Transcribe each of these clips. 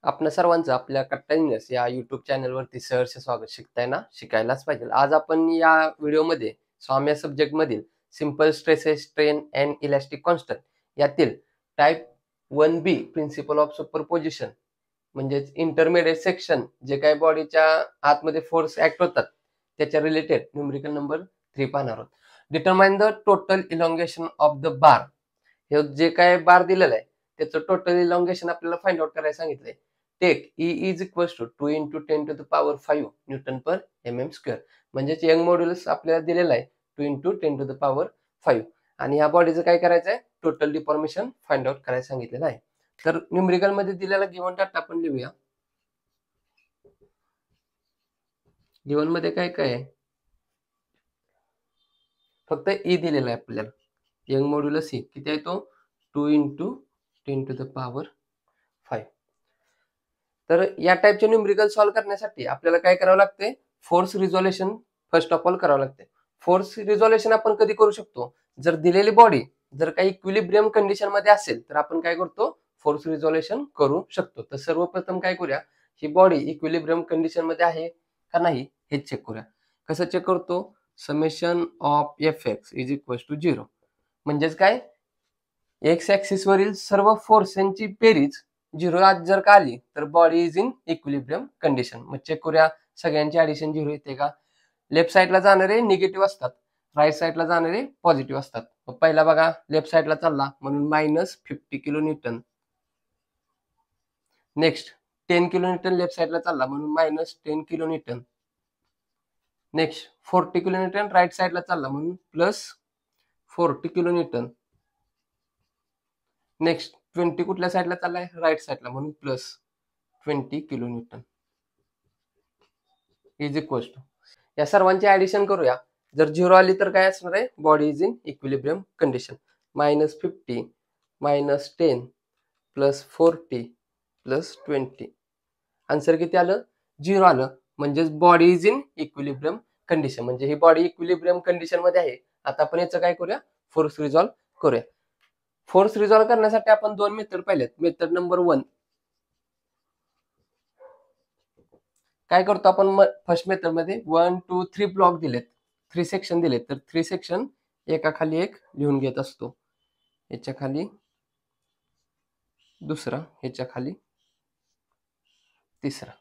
आपल्या सर्वांचं आपल्या कट्टाइनस या युट्यूब चॅनलवरती सहर्ष स्वागत. शिकताय ना, शिकायलाच पाहिजे. आज आपण या व्हिडिओमध्ये सौम्य सब्जेक्ट मधील simple stresses strain and elastic constant यातील type 1B principle of superposition म्हणजेच इंटरमिडिएट सेक्शन जे काही बॉडीच्या आतमध्ये फोर्स ऍक्ट होतात त्याच्या रिलेटेड न्यूमेरिकल नंबर 3 पाहणार आहोत. Determine the total elongation of the bar. हे जे काय बार दिलेलं आहे त्याचं टोटल इलॉंगेशन आपल्याला फाइंड आउट करायला सांगितलंय. Take E is equals to 2 × 10⁵ newton per mm². म्हणजेच यंग मॉड्युलस आपल्याला दिलेला आहे 2 × 10⁵. आणि या बॉडीचं काय करायचं आहे, टोटल डिफॉर्मेशन फाइंड आउट करायला सांगितलेलं आहे. तर न्यूमेरिकल मध्ये दिलेला गिव्हन डाटा आपण लिहूया. गिव्हन मध्ये काय काय आहे, फक्त ई दिलेला आहे आपल्याला. यंग मॉड्युलस ई किती आहे तो 2 × 10⁵. तर या टाइपचे न्यूमेरिकल सॉल्व्ह करण्यासाठी आपल्याला काय करावं लागते, force resolution first of all करावं लागते. फोर्स रिझोल्युशन आपण कधी करू शकतो, जर दिलेली बॉडी जर काही इक्विलिब्रियम कंडिशन मध्ये असेल तर आपण काय करतो, फोर्स रिझोल्युशन करू शकतो. तर सर्वप्रथम काय करूया, ही बॉडी इक्विलिब्रियम कंडिशन मध्ये आहे का नाही हे चेक करूया. कसं चेक करतो, summation of Fx is equals to 0. म्हणजेच काय, एक्स ऍक्सिस वरील सर्व फोर्सची बेरीज 0 जर का आली तर body is in equilibrium condition. मग चेक करूया सगळ्यांची ऍडिशन 0 येते का. लेफ्ट साइडला जाणारे निगेटिव्ह असतात, राईट साइडला जाणारे पॉझिटिव्ह असतात. मग पहिला बघा, लेफ्ट साइडला चालला म्हणून -50 kilo newton. Next 10 kilo newton left साइडला चालला म्हणून -10 kilo newton. Next 40 kilo newton right साइडला चालला म्हणून +40 किलो न्यूटन. नेक्स्ट 20 कुठल्या साईडला चाललाय, राईट साईडला म्हणून +20 kilo newton is equals to. या सर्वांची ऍडिशन करूया. जर 0 आली तर काय असणार आहे, body is in equilibrium condition. -50 -10 +40 +20. Answer किती आलं, 0 आलं. म्हणजेच body is in equilibrium condition. म्हणजे ही बॉडी इक्विलिब्रियम कंडिशन मध्ये आहे. आता आपण याचं काय करूया, फोर्स रिझॉल्व्ह करूया. फोर्स रिझॉल्व्ह करण्यासाठी आपण 2 मेथड पाहिलेत. मेथड नंबर 1 काय करतो आपण, फर्स्ट मेथड मध्ये 1 2 3 ब्लॉक दिलेत, 3 सेक्शन दिलेत. तर 3 सेक्शन एका खाली एक लिहून घेत असतो. याच्या खाली दुसरा, ह्याच्या खाली तिसरा.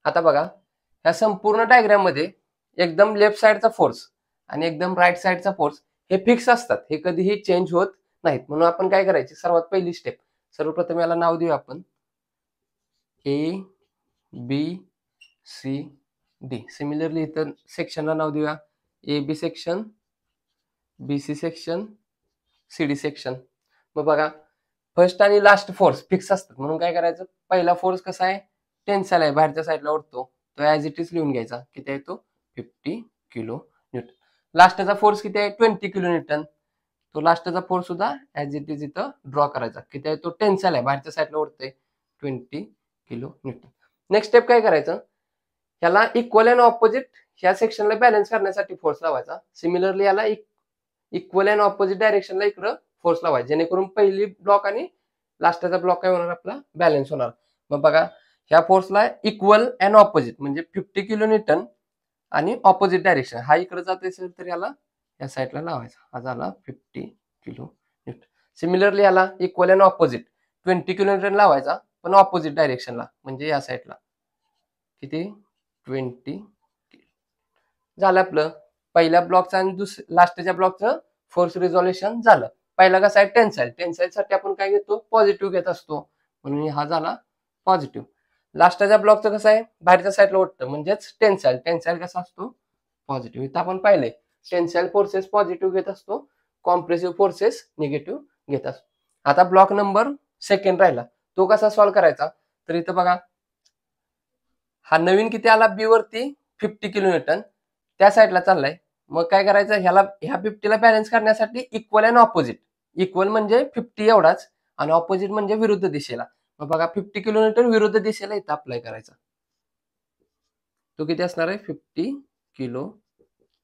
आता बघा, ह्या संपूर्ण डायग्राम मध्ये एकदम लेफ्ट साइडचा फोर्स आणि एकदम राईट साइडचा फोर्स हे फिक्स असतात, हे कधीही चेंज होत नाहीत. म्हणून आपण काय करायची, सर्वात पहिली स्टेप, सर्वप्रथम याला नाव देऊया आपण ABCD. सिमिलरली इतर सेक्शनला नाव देऊया AB section, BC section, CD section. मग बघा, फर्स्ट आणि लास्ट फोर्स फिक्स असतात म्हणून काय करायचं, पहिला फोर्स कसा आहे, टेन्साइल आहे, बाहेरच्या साईडला उडतो, तो ऍज इट इज लिहून घ्यायचा. किती आहे तो, 50 किलो न्यूटन. लास्टचा फोर्स किती आहे, 20 किलो न्यूटन. तो लास्टचा फोर्स सुद्धा ऍज इट इज इथं ड्रॉ करायचा. किती आहे तो, टेन्साइल आहे, बाहेरच्या साईडला उडतोय, 20 किलो न्यूटन. नेक्स्ट स्टेप काय करायचं, याला इक्वल अँड ऑपोजिट ह्या सेक्शनला बॅलन्स करण्यासाठी फोर्स लावायचा. सिमिलरली याला इक्वल अँड ऑपोजिट डायरेक्शनला इकडं फोर्स लावायचा, जेणेकरून पहिली ब्लॉक आणि लास्टचा ब्लॉक काय होणार, आपला बॅलन्स होणार. मग बघा, ह्या फोर्सला इक्वल अँड ऑपोजिट म्हणजे 50 किलो न्यूटन आणि ऑपोजिट डायरेक्शन, हा इकडे जात असेल तर याला या साईडला लावायचा. हा झाला 50 किलो न्यूटन. सिमिलरली याला equal and opposite 20 kilo Newton लावायचा, पण ऑपोजिट डायरेक्शनला म्हणजे या साईडला. किती, 20 झालं आपलं पहिल्या ब्लॉकचं आणि लास्टच्या ब्लॉकचं फोर्स रिझोल्युशन झालं. पहिला कसा आहे, टेन्साइल. टेन्साइल साठी आपण काय घेतो, पॉझिटिव्ह घेत असतो, म्हणून हा झाला पॉझिटिव्ह. लास्टच्या ब्लॉकचं कसं आहे, बाहेरच्या साईडला उठतं, म्हणजेच टेन्साइल. टेन्साइल कसा असतो, पॉझिटिव्ह. इथं आपण पाहिलंय टेन्साइल फोर्सेस पॉझिटिव्ह घेत असतो, कॉम्प्रेसिव्ह फोर्सेस निगेटिव्ह घेत असतो. आता ब्लॉक नंबर सेकंड राहिला, तो कसा सॉल्व्ह करायचा, तर इथं बघा, हा नवीन किती आला, बी वरती 50 किलो न्यूटन, त्या साईडला चाललाय. मग काय करायचं, ह्या 50ला बॅलन्स करण्यासाठी इक्वल अँड ऑपोजिट. इक्वल म्हणजे 50 एवढाच आणि ऑपोजिट म्हणजे विरुद्ध दिशेला. मग बघा, 50 किलो न्यूटन विरुद्ध दिशेला इथं अप्लाय करायचा. तो किती असणार आहे, 50 किलो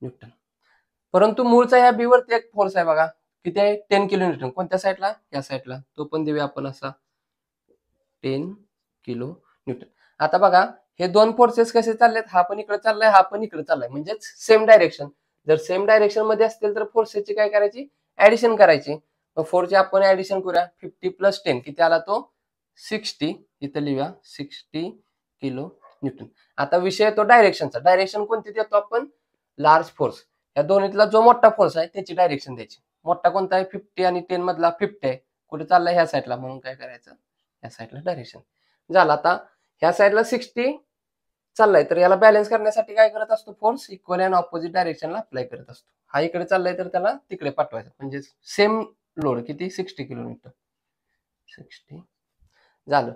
न्यूटन. परंतु मूळचा ह्या बी वरती एक फोर्स आहे बघा, किती आहे, 10 किलो न्यूटन. कोणत्या साईडला, या साईडला. तो पण देऊया आपण असा 10 किलो न्यूटन. आता बघा हे दोन फोर्सेस कसे चाललेत, हा पण इकडे चाललाय, हा पण इकडे चाललाय, म्हणजेच सेम डायरेक्शन. जर सेम डायरेक्शन मध्ये असतील तर फोर्सेसची काय करायची, ऍडिशन करायची. मग फोरची आपण ऍडिशन करूया. 50 प्लस 10 किती आला तो 60. इथं लिहूया 60 किलो न्यूटन. आता विषय येतो डायरेक्शनचा. डायरेक्शन कोणती देतो आपण, लार्ज फोर्स. या दोन्हीतला जो मोठा फोर्स आहे त्याची डायरेक्शन द्यायची. मोठा कोणता आहे, 50 आणि 10 मधला 50 आहे, कुठे चाललाय ह्या साईडला, म्हणून काय करायचं, ह्या साईडला डायरेक्शन झालं. आता ह्या साईडला 60 चाललाय, तर याला बॅलन्स करण्यासाठी काय करत असतो, फोर्स इक्वल अँड ऑपोजिट डायरेक्शनला अप्लाय करत असतो. हा इकडे चाललाय तर त्याला तिकडे पाठवायचं, म्हणजे सेम लोड किती 60 किलोमीटर. 60 झालं.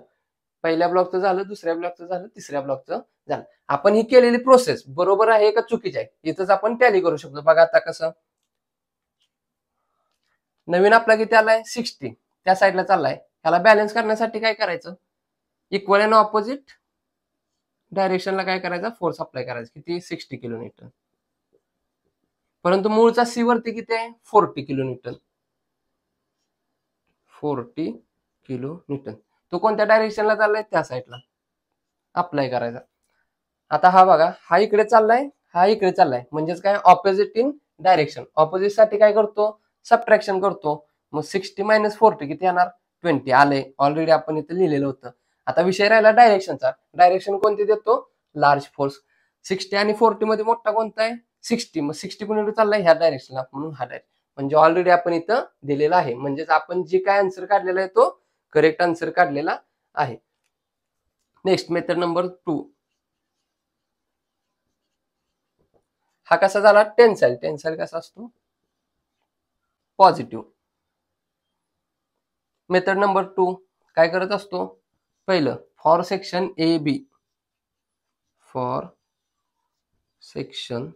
पहिल्या ब्लॉकचं झालं, दुसऱ्या ब्लॉकचं झालं, तिसऱ्या ब्लॉकचं झालं. आपण ही केलेली प्रोसेस बरोबर आहे का चुकीची आहे, इथंच आपण टॅली करू शकतो. बघा आता कसं, नवीन आपला किती आलाय 60, त्या साईडला चाललाय. ह्याला बॅलन्स करण्यासाठी काय करायचं, इक्वल अँड ऑपोजिट डायरेक्शनला काय करायचं, फोर्स अप्लाय करायचा, किती 60 किलो न्यूटन. परंतु मूळचा सी वरती किती आहे 40 किलो न्यूटन. 40 kilo Newton. तो कोणत्या डायरेक्शनला चाललाय, त्या साईडला अप्लाय करायचा. आता हा बघा, हा इकडे चाललाय, हा इकडे चाललाय, म्हणजेच काय ऑपोजिट इन डायरेक्शन. ऑपोजिट साठी काय करतो, सबट्रॅक्शन करतो. मग 60 मायनस 40 किती येणार 20 आले, ऑलरेडी आपण इथे लिहिलेलं होतं. आता विषय राहिला डायरेक्शनचा. डायरेक्शन कोणती देतो, लार्ज फोर्स. 60 आणि 40 मध्ये मोठा कोणता आहे 60. मग 60 कोणीकडे चाललाय, ह्या डायरेक्शनला, म्हणून हा डायरेक्शन. म्हणजे ऑलरेडी आपण इथं दिलेला आहे, म्हणजेच आपण जे काय आन्सर काढलेला आहे तो करेक्ट आन्सर काढलेला आहे. Next method number 2. हा कसा झाला, टेन्साईल. टेन्साईल कसा असतो, पॉझिटिव्ह. मेथड नंबर 2 काय करत असतो, पहिलं for section A B, for section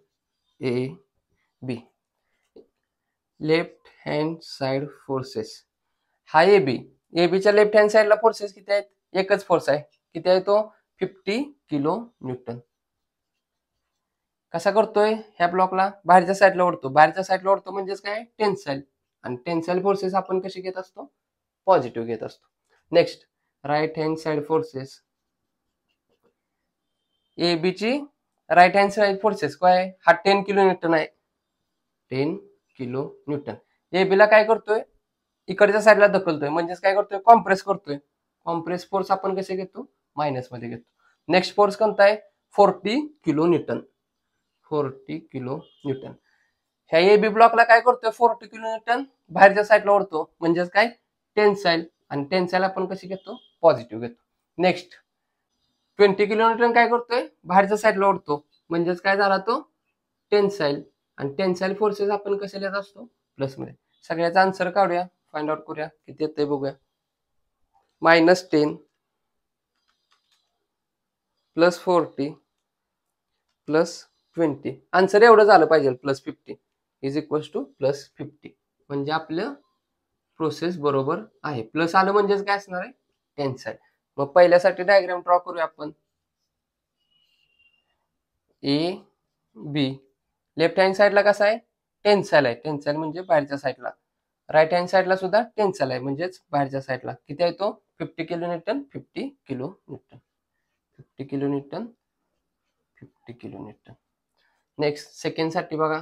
A B left hand side forces. हा ए बी, ए बीच्या लेफ्ट हँड साइडला फोर्सेस किती आहेत, एकच फोर्स आहे, किती आहे तो 50 किलो न्यूटन. कसा करतोय, ह्या ब्लॉकला बाहेरच्या साईडला ओढतो. बाहेरच्या साईडला ओढतो म्हणजेच काय टेन्साईल. आणि टेन्साईल फोर्सेस आपण कशी घेत असतो, पॉझिटिव्ह घेत असतो. Next right hand side forces. A B ची राईट हँड साइड फोर्सेस काय आहे, हा 10 किलो न्यूटन आहे, 10 किलो न्यूटन. ए बी ला काय करतोय, इकडच्या साईडला ढकलतोय, म्हणजेच काय करतोय, कॉम्प्रेस करतोय. कॉम्प्रेस फोर्स आपण कसे घेतो, मायनस मध्ये घेतो. नेक्स्ट फोर्स कोणता आहे 40 किलो न्यूटन. 40 kilo Newton. ह्या ए बी ब्लॉकला काय करतोय 40 किलो न्यूटन बाहेरच्या साईडला ओढतो, म्हणजेच काय टेन्साईल. आणि टेन्साईल आपण कशी घेतो, पॉझिटिव्ह घेतो. नेक्स्ट 20 किलो न्यूटन काय करतोय, बाहेरच्या साईडला ओढतो, म्हणजेच काय झाला तो टेन्साईल. आणि टेन्साईल फोर्सेस आपण कसे लिहित असतो, प्लस मध्ये. सगळ्याचा आन्सर काढूया, फाइंड आउट करूया किती येतंय बघूया. -10 प्लस 40 प्लस 20. आन्सर एवढं झालं पाहिजे, +50 इज इक्वल टू +50. म्हणजे आपलं प्रोसेस बरोबर आहे. प्लस आलं म्हणजेच काय असणार आहे, टेन्साईल. मग पहिल्यासाठी डायग्राम ड्रॉ करूया आपण. ए बी लेफ्ट हँड साईडला कसा आहे, टेन्साईल आहे. टेन्साईल म्हणजे बाहेरच्या साईडला. राईट हँड साईडला सुद्धा टेन्साईल आहे, म्हणजेच बाहेरच्या साईडला. किती आहे तो 50 kilo Newton. 50 kilo Newton. 50 kilo Newton. 50 kilo newton. Next second साठी बघा,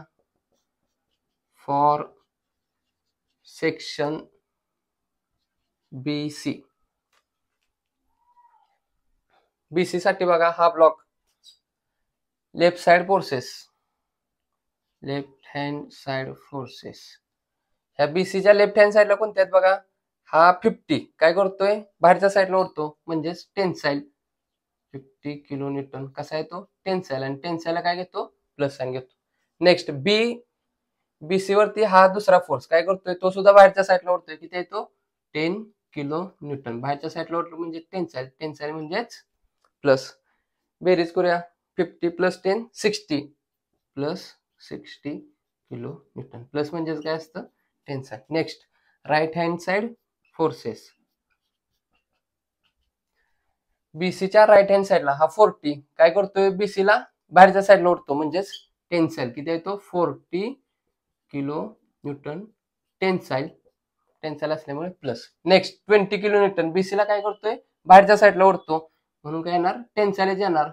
फॉर सेक्शन BC. BC साठी बघा, हा block left side forces, left hand side forces. ह्या BCच्या लेफ्ट हँड साइडला कोणत्या आहेत बघा, हा 50 काय करतोय, बाहेरच्या साईडला ओढतो, म्हणजेच टेन्साईल. 50 किलो न्यूटन कसा आहे तो, टेन्साईल. आणि टेन्साईलला काय घेतो, प्लस साइन घेतो. नेक्स्ट BC वरती हा दुसरा फोर्स काय करतोय, तो सुद्धा बाहेरच्या साईडला ओढतोय, किती आहे तो 10 किलो न्यूटन. बाहेरच्या साईडला ओढलं म्हणजे टेन्साईल. टेन्साईल म्हणजेच प्लस. बेरीज करूया, 50 plus 10 60 plus 60 kilo newton. Plus म्हणजेच काय असतं, tensile. Next right hand side forces. BCच्या राईट हँड साइडला हा 40 काय करतोय, BC ला बाहेरच्या साईडला ओढतो, म्हणजेच टेन्साईल. किती आहे तो 40 किलो न्यूटन टेन्साईल. टेन्साईल असल्यामुळे plus. Next 20 kilo Newton BC ला काय करतोय, बाहेरच्या साईडला ओढतो म्हणून काय येणार, टेन्साइल येणार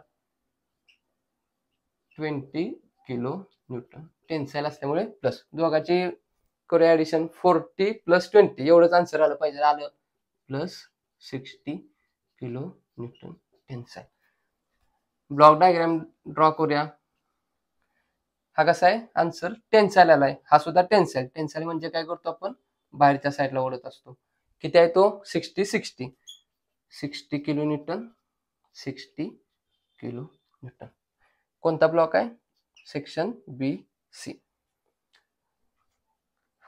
20 किलो न्यूटन. टेन्साइल असल्यामुळे प्लस. दोघांची करूया ऍडिशन. 40 + 20 एवढंच आन्सर आलं पाहिजे. आलं plus 60 kilo newton tensile. Block diagram draw करूया. हा कसा आहे आन्सर, टेन्साइल आलाय. हा सुद्धा टेन्साइल. टेन्साइल म्हणजे काय करतो आपण, बाहेरच्या साईडला ओढत असतो. किती आहे तो, 60 किलो न्यूटन. 60 kilo newton. कोणता ब्लॉक आहे, सेक्शन बी सी.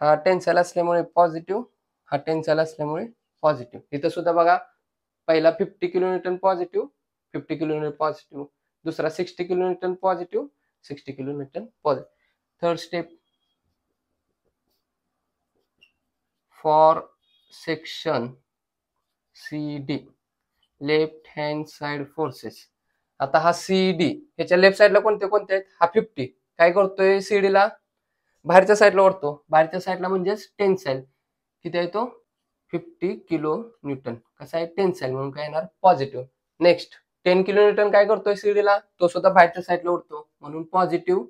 हा टेन्साइल असल्यामुळे पॉझिटिव्ह, हा टेन्साइल असल्यामुळे पॉझिटिव्ह. इथं सुद्धा बघा, पहिला 50 kilo newton positive, 50 kilo newton positive. दुसरा 60 kilo newton positive, 60 kilo newton positive. Third step, for section C D left hand side forces. आता हा सी डी ह्याच्या लेफ्ट साइडला कोणते कोणते आहेत, हा 50 काय करतोय, सी ला बाहेरच्या साईडला ओढतो. बाहेरच्या साईडला म्हणजेच टेन्साइल. किती आहे तो, 50 किलो न्यूटन. कसा आहे, टेन्साइल म्हणून काय येणार, पॉझिटिव्ह. नेक्स्ट 10 किलो न्यूटन काय करतोय सीडीला, तो सुद्धा बाहेरच्या साईडला ओढतो म्हणून पॉझिटिव्ह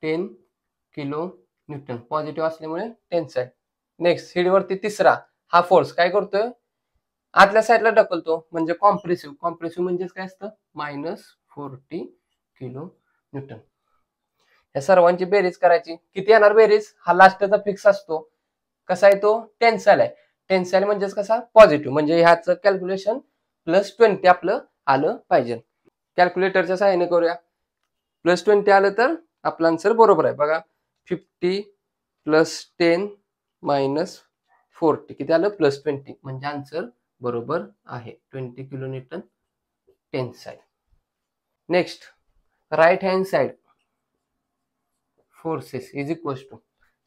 10 किलो न्यूटन. पॉझिटिव्ह असल्यामुळे टेन्साइल. नेक्स्ट सीडीवरती तिसरा, हा फोर्स काय करतोय, आतल्या साईडला ढकलतो म्हणजे कॉम्प्रेसिव्ह. कॉम्प्रेसिव्ह म्हणजेच काय असतं, -40 किलो न्यूटन. या सर्वांची बेरीज करायची. किती येणार बेरीज, हा लास्टचा फिक्स असतो. कसा आहे तो, टेन्साइल आहे. टेन्साइल म्हणजेच कसा, पॉझिटिव्ह. म्हणजे ह्याचं कॅल्क्युलेशन +20 आपलं आलं पाहिजे. कॅल्क्युलेटरच्या सहाय्याने करूया. +20 आलं तर आपलं आन्सर बरोबर आहे. बघा, 50 + 10 - 40 किती आलं, +20. म्हणजे आन्सर बरोबर आहे, 20 kilo newton tensile. Next, right hand side forces is equal to,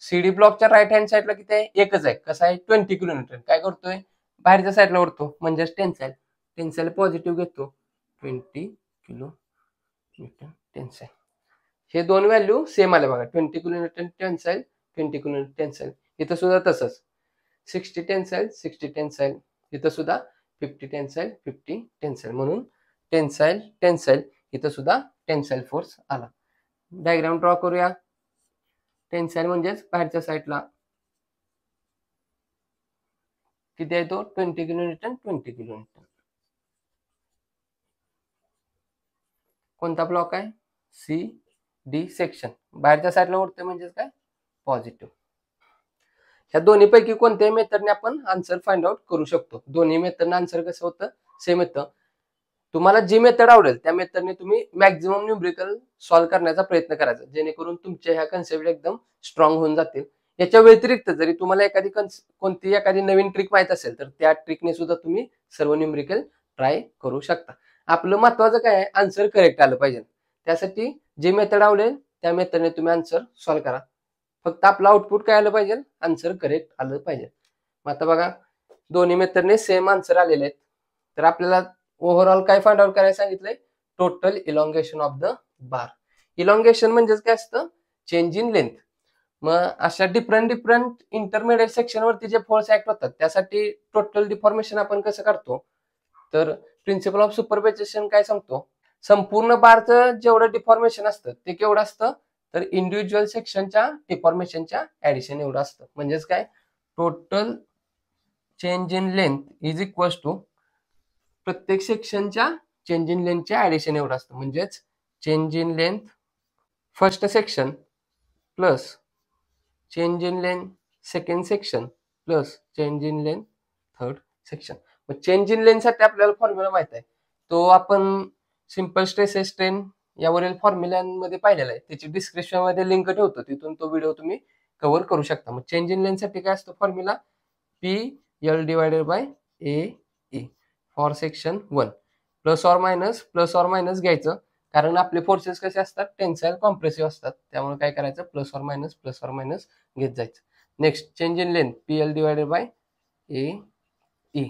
CD ब्लॉकच्या राईट हँड साइडला किती आहे, एकच आहे. कसं आहे, 20 किलो न्यूटन. काय करतोय, बाहेरच्या साईडला ओढतो म्हणजेच टेन्साइल. टेन्साइल पॉझिटिव्ह घेतो, 20 किलो न्यूटन टेन्साइल. हे दोन व्हॅल्यू सेम आले बघा, 20 kilo newton tensile, 20 kilo newton tensile. इथं सुद्धा तसंच, 60 टेन्साइल, 60 टेन्साइल. इथं सुद्धा 50 टेन्साइल, 50 टेन्साइल. म्हणून टेन्साइल टेन्साइल. इथं सुद्धा टेन्साइल फोर्स आला. डायग्राम ड्रॉ करूया. टेन्साइल म्हणजेच बाहेरच्या साईडला किती आहे तो, 20 किलो न्यूटन, 20 किलो न्यूटन. कोणता ब्लॉक आहे, सी डी सेक्शन. बाहेरच्या साईडला ओढतोय म्हणजेच काय, पॉझिटिव्ह. ह्या दोन्ही पैकी कोणत्याही मेथडने आपण आन्सर फाइंड आउट करू शकतो. दोन्ही मेथडने आन्सर कसं होतं, सेम येतं. तुम्हाला जी मेथड आवडेल त्या मेथडने तुम्ही मॅक्झिमम न्यूमरिकल सॉल्व्ह करण्याचा प्रयत्न करायचा, जेणेकरून तुमच्या ह्या कन्सेप्ट एकदम स्ट्रॉंग होऊन जातील. याच्या व्यतिरिक्त जरी तुम्हाला एखादी नवीन ट्रिक माहित असेल तर त्या ट्रिकने सुद्धा तुम्ही सर्व न्यूमरिकल ट्राय करू शकता. आपलं महत्वाचं काय आहे, आन्सर करेक्ट आलं पाहिजे. त्यासाठी जे मेथड आवडेल त्या मेथडने तुम्ही आन्सर सॉल्व्ह करा. फक्त आपलं आउटपुट काय आलं पाहिजे, आन्सर करेक्ट आलं पाहिजे. मग आता बघा, दोन्ही मेथडने सेम आन्सर आलेले आहेत. तर आपल्याला ओव्हरऑल काय फाइंड आउट करायला सांगितलंय, total elongation of the bar. Elongation म्हणजेच काय असतं, चेंज इन लेंथ. मग अशा डिफरंट इंटरमिडिएट सेक्शन वरती जे फोर्स ऍक्ट होतात त्यासाठी टोटल डिफॉर्मेशन आपण कसं करतो, तर प्रिन्सिपल ऑफ सुपरपोजिशन काय सांगतो, संपूर्ण बारचं जेवढं डिफॉर्मेशन असतं ते केवढं असतं, तर इंडिव्हिज्युअल सेक्शनच्या डिफॉर्मेशनच्या ऍडिशन एवढं असतं. म्हणजेच काय, total change in length is equal to प्रत्येक सेक्शनच्या चेंज इन लेंथच्या ऍडिशन एवढं असतं. म्हणजेच change in length first section plus change in length second section plus change in length third section. मग चेंज इन लेंथ साठी आपल्याला फॉर्म्युला माहित आहे, तो आपण सिंपल स्ट्रेसेस स्ट्रेन यावरील फॉर्म्युलांमध्ये पाहिलेला आहे. त्याची डिस्क्रिप्शन मध्ये लिंक ठेवतो, तिथून तो व्हिडिओ तुम्ही कव्हर करू शकता. मग चेंज इन लेंथ साठी काय असतो formula, PL divided by AE for section 1. Plus or minus घ्यायचं, कारण आपले फोर्सेस कसे असतात, टेन्साइल कॉम्प्रेसिव्ह असतात. त्यामुळे काय करायचं, प्लस ऑर मायनस घेत जायचं. Next change in length PL divided by AE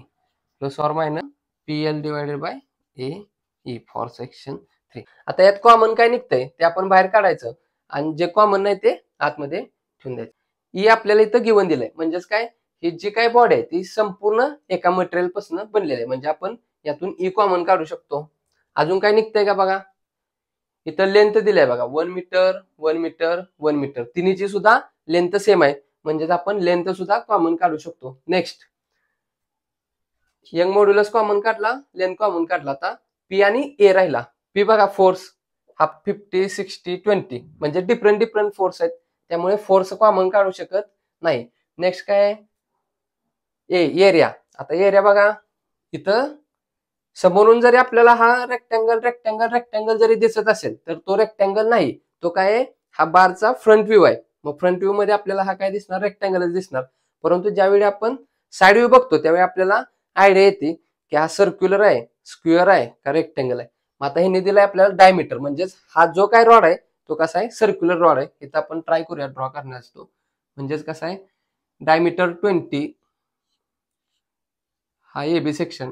plus or minus PL divided by AE for section 3. आता यात कॉमन काय निघतंय ते आपण बाहेर काढायचं आणि जे कॉमन नाही ते आतमध्ये ठेवून द्यायचं. आपल्याला इथं गिवन दिलंय, म्हणजेच काय, ही जी काही बॉडी आहे ती संपूर्ण एका मटेरियल पासून बनलेली आहे, म्हणजे आपण यातून ई कॉमन काढू शकतो. अजून काय निघतंय का बघा, इथं लेंथ दिली आहे बघा, 1 मीटर 1 मीटर 1 मीटर, तिन्हीची सुद्धा लेंथ सेम आहे, म्हणजेच आपण लेंथ सुद्धा कॉमन काढू शकतो. नेक्स्ट, यंग मॉड्युलस कॉमन काढला, लेंथ कॉमन काढला, आता पी आणि ए राहिला. पी बघा फोर्स हा 50 60 20 म्हणजे डिफरंट फोर्स आहेत, त्यामुळे फोर्स कॉमन काढू शकत नाही. नेक्स्ट काय, एरिया. आता एरिया बघा, इथं समोरून जरी आपल्याला हा रेक्टँगल जरी दिसत असेल तर तो रेक्टँगल नाही, तो काय आहे, हा बारचा फ्रंट व्ह्यू आहे. मग फ्रंट व्ह्यू मध्ये आपल्याला हा काय दिसणार, रेक्टँगलच दिसणार. परंतु ज्यावेळी आपण साइड व्ह्यू बघतो त्यावेळी आपल्याला आयडिया येते की हा सर्क्युलर आहे, स्क्वेअर आहे का रेक्टँगल आहे. मग आता ह्याने दिलाय आपल्याला डायमीटर, म्हणजेच हा जो काय रॉड आहे तो कसा आहे, सर्क्युलर रॉड आहे. इथं आपण ट्राय करूया ड्रॉ करण्यास. तो म्हणजेच कसा आहे, डायमीटर 20, हा एबी सेक्शन,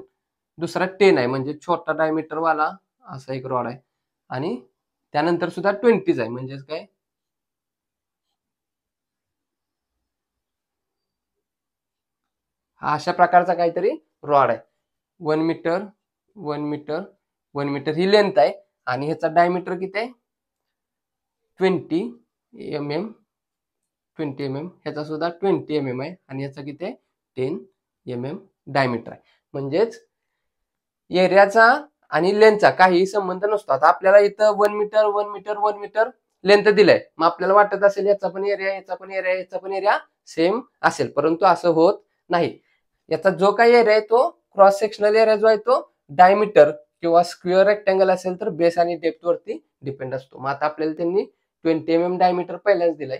दुसरा 10 आहे म्हणजे छोटा डायमीटर वाला असा एक रॉड आहे, आणि त्यानंतर सुद्धा 20 आहे, म्हणजेच काय, हा अशा प्रकारचा काहीतरी रॉड आहे. 1 मीटर 1 मीटर 1 मीटर ही लेंथ आहे, आणि ह्याचा डायमीटर किती आहे, 20 mm 20 mm, ह्याचा सुद्धा 20 mm आहे, आणि ह्याचा किती आहे, 10 mm डायमीटर आहे. म्हणजेच एरियाचा आणि लेंथचा काही संबंध नसतो. आता आपल्याला इथं 1 मीटर लेंथ दिलंय, मग आपल्याला वाटत असेल याचा पण एरिया, याचा पण एरिया, याचा पण एरिया सेम असेल, परंतु असं होत नाही. याचा जो काही एरिया आहे तो क्रॉस सेक्शनल एरिया जो आहे तो डायमीटर किंवा स्क्वेअर रेक्टँगल असेल तर बेस आणि डेप्थ वरती डिपेंड असतो. मग आता आपल्याला त्यांनी 20 mm डायमीटर पहिल्याच दिलाय,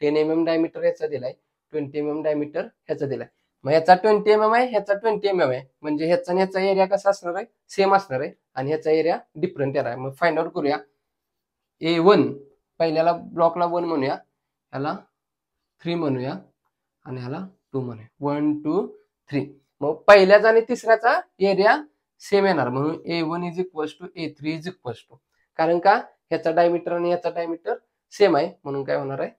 10 mm डायमीटर ह्याचा दिलाय, 20 mm डायमीटर ह्याचा दिलाय. मग ह्याचा 20 mm आहे, ह्याचा 20 mm आहे, म्हणजे ह्याचा आणि ह्याचा एरिया कसा असणार आहे, सेम असणार आहे, आणि ह्याचा एरिया डिफरंट एरिया आहे. मग फाइंड आउट करूया. A1 पहिल्याला ब्लॉकला 1 म्हणूया, ह्याला 3 म्हणूया, आणि ह्याला 2 म्हणूया. 1 2 3. मग पहिल्याचा आणि तिसऱ्याचा एरिया सेम येणार, म्हणून A1 is equals to A3 is equals to, कारण का ह्याचा डायमीटर आणि ह्याचा डायमीटर सेम आहे, म्हणून काय होणार आहे,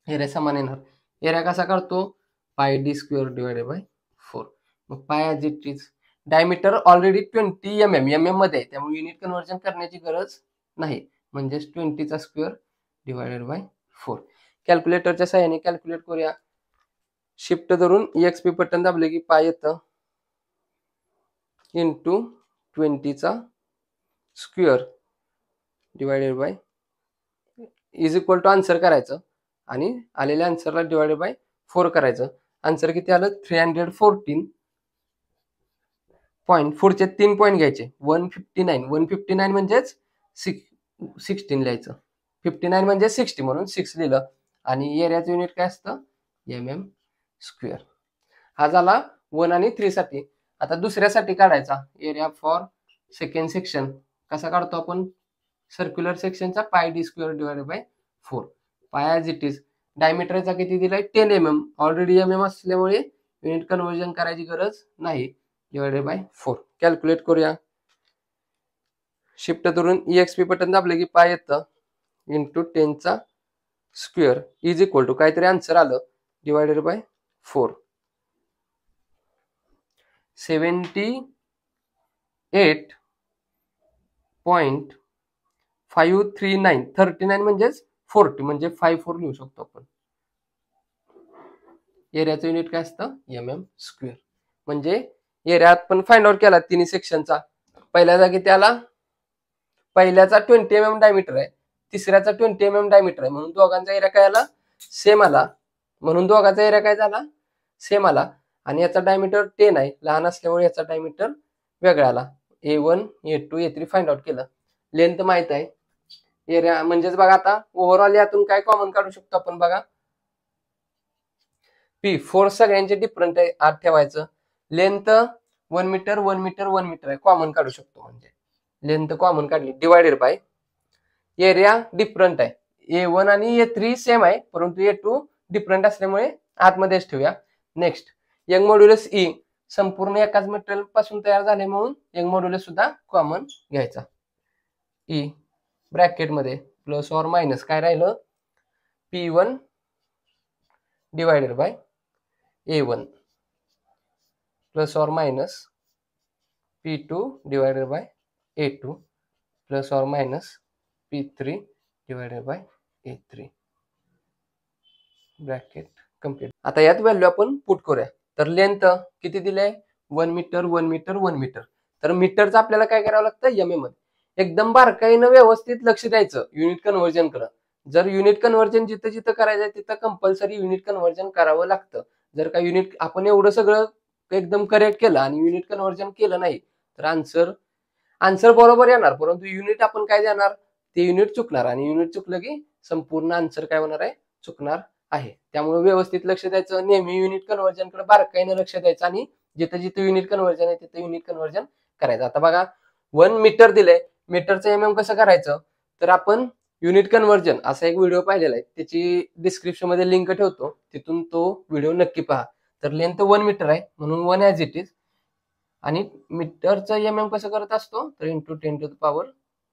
एरिया समान येणार. एरिया कसा काढतो, पाय डी स्क्वेअर डिवायडेड बाय 4. मग पाय as it is, diameter already 20 mm मध्ये आहे, त्यामुळे युनिट कन्व्हर्जन करण्याची गरज नाही, म्हणजेच 20चा स्क्वेअर डिवायडेड बाय 4. कॅल्क्युलेटरच्या सहाय्याने कॅल्क्युलेट करूया. शिफ्ट धरून एक्सपी बटन दाबले की पाय येतं, इंटू 20चा square divided by, is equal to answer करायचं, आणि आलेल्या आन्सरला डिवायडेड बाय 4 करायचं. आन्सर किती आलं, 314 पॉईंट. पुढचे 3 पॉईंट घ्यायचे, 159 म्हणजेच 16 लिहायचं, 59 म्हणजे 60 म्हणून 6 लिहिलं, आणि एरियाचं युनिट काय असतं, mm स्क्वेअर. हा झाला 1 आणि 3 साठी. आता दुसऱ्यासाठी काढायचा एरिया फॉर सेकंड सेक्शन. कसा काढतो आपण, सर्क्युलर सेक्शनचा पाय डी स्क्वेअर डिवायडेड बाय 4. पाय ॲज इट इज, डायमीटरचा किती दिलाय, 10 mm, ऑलरेडी mm असल्यामुळे युनिट कन्व्हर्जन करायची गरज नाही, डिवायडेड बाय 4. कॅल्क्युलेट करूया. शिफ्ट धरून EXP बटन दाबले की पाय येतं, इंटू 10चा स्क्वेअर इज इक्वल टू काहीतरी आन्सर आलं, डिवायडेड बाय 4. 78.539. 39 म्हणजेच 40, म्हणजे 54 लिहू शकतो आपण. एरियाचं युनिट काय असतं, mm स्क्वेअर. म्हणजे एरिया आपण फाइंड आउट केला तिन्ही सेक्शनचा. पहिल्या जागी त्याला, पहिल्याचा 20 mm डायमीटर आहे, तिसऱ्याचा 20 mm डायमीटर आहे, म्हणून दोघांचा एरिया काय आला, सेम आला, म्हणून दोघांचा एरिया काय झाला, सेम आला. आणि याचा डायमीटर 10 आहे, लहान असल्यामुळे याचा डायमीटर वेगळा आला. A1 A2 A3 find out केलं. लेंथ माहित आहे, एरिया म्हणजेच बघा, आता ओव्हरऑल यातून काय कॉमन काढू शकतो आपण बघा, पी फोर्स सगळ्यांचे डिफरंट आहे, आत ठेवायचं. लेंथ 1 मीटर 1 मीटर 1 मीटर आहे, कॉमन काढू शकतो, म्हणजे लेंथ कॉमन काढली, डिवायडेड बाय एरिया डिफरंट आहे. A1 आणि A3 सेम आहे, परंतु A2 डिफरंट असल्यामुळे आतमध्येच ठेवूया. नेक्स्ट, यंग मॉड्युलस E संपूर्ण एकाच मटेरियल पासून तयार झाले, म्हणून यंग मॉड्युलस सुद्धा कॉमन घ्यायचा. E ब्रॅकेट मध्ये प्लस ऑर मायनस काय राहिलं, P1 divided by A1 plus or minus P2 divided by A2 plus or minus P3 divided by A3 bracket complete. आता यात व्हॅल्यू आपण पुट करूया. तर लेंथ किती दिले? 1 मीटर 1 मीटर 1 मीटर. तर मीटरचं आपल्याला काय करावं लागतं? MM मध्ये. एकदम बारकाईनं व्यवस्थित लक्ष द्यायचं युनिट कन्व्हर्जन कडे. जर युनिट कन्व्हर्जन जिथं जिथं करायचं तिथं कंपल्सरी युनिट कन्व्हर्जन करावं लागतं. जर का युनिट आपण एवढं सगळं एकदम करेक्ट केलं आणि युनिट कन्व्हर्जन केलं नाही तर आन्सर बरोबर येणार, परंतु युनिट आपण काय देणार ते युनिट चुकणार आणि युनिट चुकलं की संपूर्ण आन्सर काय होणार आहे? चुकणार आहे. त्यामुळे व्यवस्थित लक्ष द्यायचं, नेहमी युनिट कन्व्हर्जन कडे बारकाईनं लक्ष द्यायचं आणि जिथं जिथं युनिट कन्व्हर्जन आहे तिथं युनिट कन्व्हर्जन करायचं. आता बघा 1 मीटर दिलंय, मीटरचं MM कसं करायचं? तर आपण युनिट कन्व्हर्जन असा एक व्हिडिओ पाहिलेला आहे, त्याची डिस्क्रिप्शन मध्ये लिंक ठेवतो, तिथून तो व्हिडिओ नक्की पहा. तर लेंथ 1 मीटर आहे म्हणून 1 ॲज इट इज आणि मीटरचं MM कसं करत असतो? तर इंटू 10 टू द पॉवर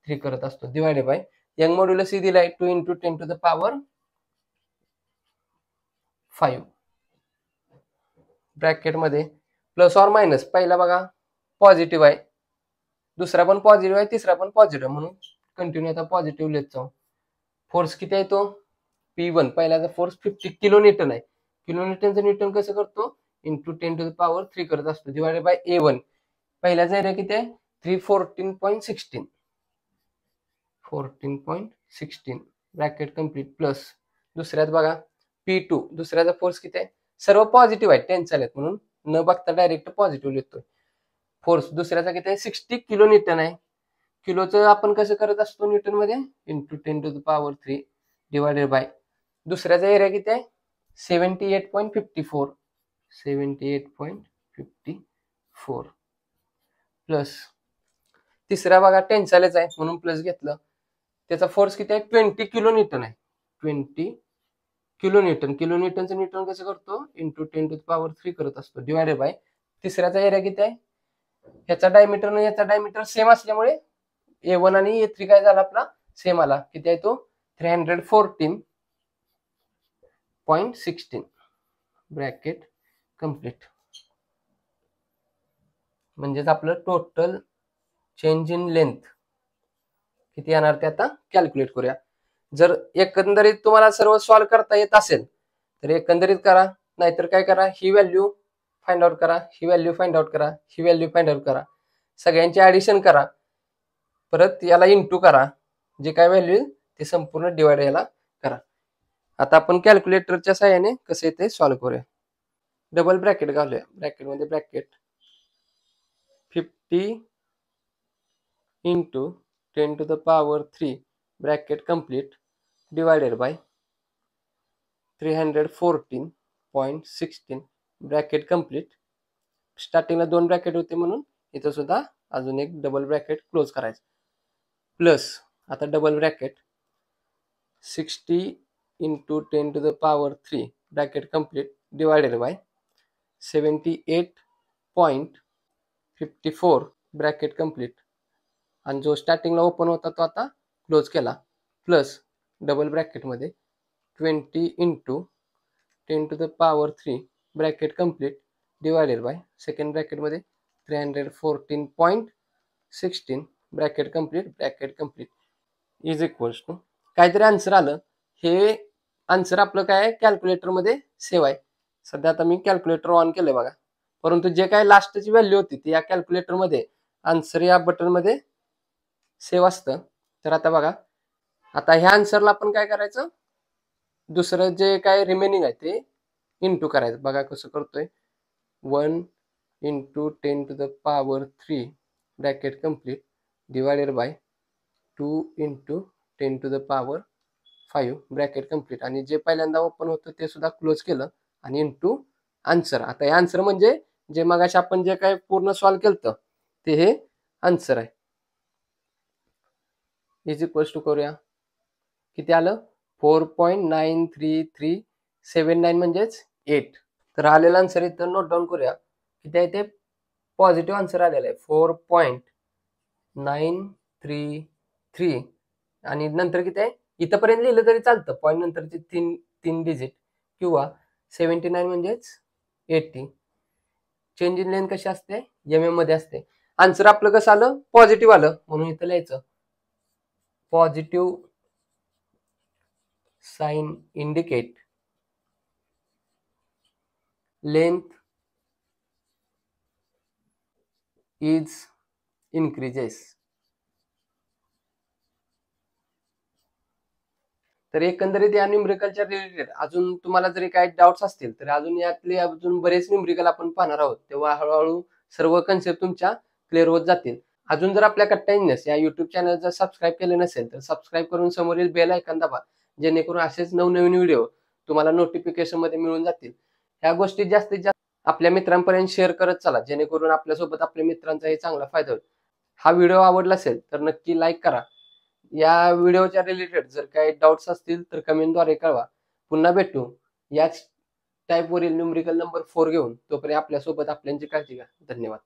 3 करत असतो divided by Young modulus C दिलाय 2 into 10 to the power 5 bracket मध्ये प्लस और मायनस. पहिला बघा पॉझिटिव्ह आहे, दुसरा पण पॉझिटिव्ह आहे, तिसरा पण पॉझिटिव्ह, म्हणून कंटिन्यू आता पॉझिटिव्ह लिहित जाऊ. फोर्स किती आहे तो? P1 पहिल्याचा फोर्स 50 किलो न्यूटन आहे. किलो न्यूटनचं न्यूटन कसं करतो? इंटू 10 टू द पॉवर 3 करत असतो डिवाइडेड बाय A1. पहिल्याचा एरिया किती आहे? 314.16 14.16 ब्रॅकेट कम्प्लीट प्लस दुसऱ्यात बघा P2 दुसऱ्याचा फोर्स किती आहे? सर्व पॉझिटिव्ह आहे, टेन्साइल आहेत म्हणून न बघता डायरेक्ट पॉझिटिव्ह लिहितोय. फोर्स दुसऱ्याचा किती आहे? 60 किलो न्यूटन आहे. किलोचं आपण कसं करत असतो न्यूटन मध्ये? Into 10 to the power 3 divided by दुसऱ्याचा एरिया किती आहे? 78.54 78.54 प्लस तिसरा बघा टेन्साइलच आहे म्हणून प्लस घेतलं. त्याचा फोर्स किती आहे? 20 किलो न्यूटन आहे. 20 किलो न्यूटन. किलो न्यूटनचं न्यूटन कसं करतो? इंटू 10 टू द पॉवर 3 करत असतो डिवायडेड बाय तिसऱ्याचा एरिया किती आहे? ह्याचा डायमीटर आणि याचा डायमीटर सेम असल्यामुळे A1 आणि A3 काय झाला आपला? सेम आला. किती आहे तो? 314.16 ब्रॅकेट कम्प्लीट. म्हणजेच आपलं टोटल चेंज इन लेंथ किती येणार ते आता कॅल्क्युलेट करूया. जर एकंदरीत तुम्हाला सर्व सॉल्व करता येत असेल तर एकंदरीत करा, नाहीतर काय करा, ही व्हॅल्यू फाइंड आउट करा, ही व्हॅल्यू फाइंड आउट करा, ही व्हॅल्यू फाइंड आउट करा, सगळ्यांची ऍडिशन करा, परत याला इंटू करा, जे काय व्हॅल्यू ते संपूर्ण डिवाइड याला करा. आता आपण कॅल्क्युलेटरच्या सहाय्याने कसं येते सॉल्व करूया. डबल ब्रॅकेट घालूया. ब्रॅकेटमध्ये bracket 50 into 10 to the power 3 bracket complete divided by 314.16 bracket complete. स्टार्टिंगला 2 ब्रॅकेट होते म्हणून इथं सुद्धा अजून एक डबल ब्रॅकेट क्लोज करायचं प्लस आता double bracket 60 into 10 to the power 3 bracket complete divided by 78.54 bracket complete आणि जो स्टार्टिंगला ओपन होता तो आता क्लोज केला प्लस डबल ब्रॅकेटमध्ये 20 into 10 to the power 3 bracket complete divided by second ब्रॅकेटमध्ये 314.16 bracket complete is equals to काहीतरी आन्सर आलं. हे आन्सर आपलं काय कॅल्क्युलेटरमध्ये सेव्ह आहे. सध्या आता मी कॅल्क्युलेटर ऑन केलंय बघा, परंतु जे काय लास्टची व्हॅल्यू होती ती या कॅल्क्युलेटरमध्ये आन्सर या बटनमध्ये सेव्ह असतं. तर आता बघा, आता ह्या आन्सरला आपण काय करायचं, दुसरं जे काय रिमेनिंग आहे ते इंटू करायचं. बघा कसं करतोय. 1 into 10 to the power 3 bracket complete divided by 2 into 10 to the power 5 bracket complete आणि जे पहिल्यांदा ओपन होतं ते सुद्धा क्लोज केलं आणि इंटू आन्सर. आता हे आन्सर म्हणजे जे मगाशी आपण जे काय पूर्ण सॉल्व केलं ते हे आन्सर आहे. इज इक्वल्स टू करूया. किती आलं? 4.93379 म्हणजेच 8. तर आलेला आन्सर इथं नोट डाऊन करूया. किती आहे ते? पॉझिटिव्ह आन्सर आलेला आहे 4.933 आणि नंतर किती आहे इथंपर्यंत लिहिलं तरी चालतं, पॉईंट नंतरचे तीन डिजिट किंवा 79 म्हणजेच 80. चेंज इन लेंथ कशी असते? mm मध्ये असते. आन्सर आपलं कसं आलं? पॉझिटिव्ह आलं, म्हणून इथं लिहायचं positive sign indicate length is increases. तर एकंदरीत या न्यूमरिकलच्या रिलेटेड अजून तुम्हाला जरी काही डाऊट्स असतील तर अजून यातले अजून बरेच न्यूमरिकल आपण पाहणार आहोत, तेव्हा हळूहळू सर्व कन्सेप्ट तुमच्या क्लिअर होत जातील. अजून जर आपल्या कट्टा इंजिनियर्स या युट्यूब चॅनल जर सबस्क्राईब केले नसेल तर सबस्क्राईब करून समोरील बेल आयकॉन दाबा, जेणेकरून असेच नवनवीन व्हिडिओ तुम्हाला नोटिफिकेशन मध्ये मिळून जातील. ह्या गोष्टी जास्तीत जास्त आपल्या मित्रांपर्यंत शेअर करत चला, जेणेकरून आपल्यासोबत आपल्या मित्रांचाही चांगला फायदा होईल. हा व्हिडिओ आवडला असेल तर नक्की लाईक करा. या व्हिडिओच्या रिलेटेड जर काही डाऊट्स असतील तर कमेंटद्वारे कळवा. पुन्हा भेटू याच टाईपवरील न्यूमरिकल नंबर 4 घेऊन. तोपर्यंत आपल्यासोबत आपल्यांची काळजी घ्या. धन्यवाद.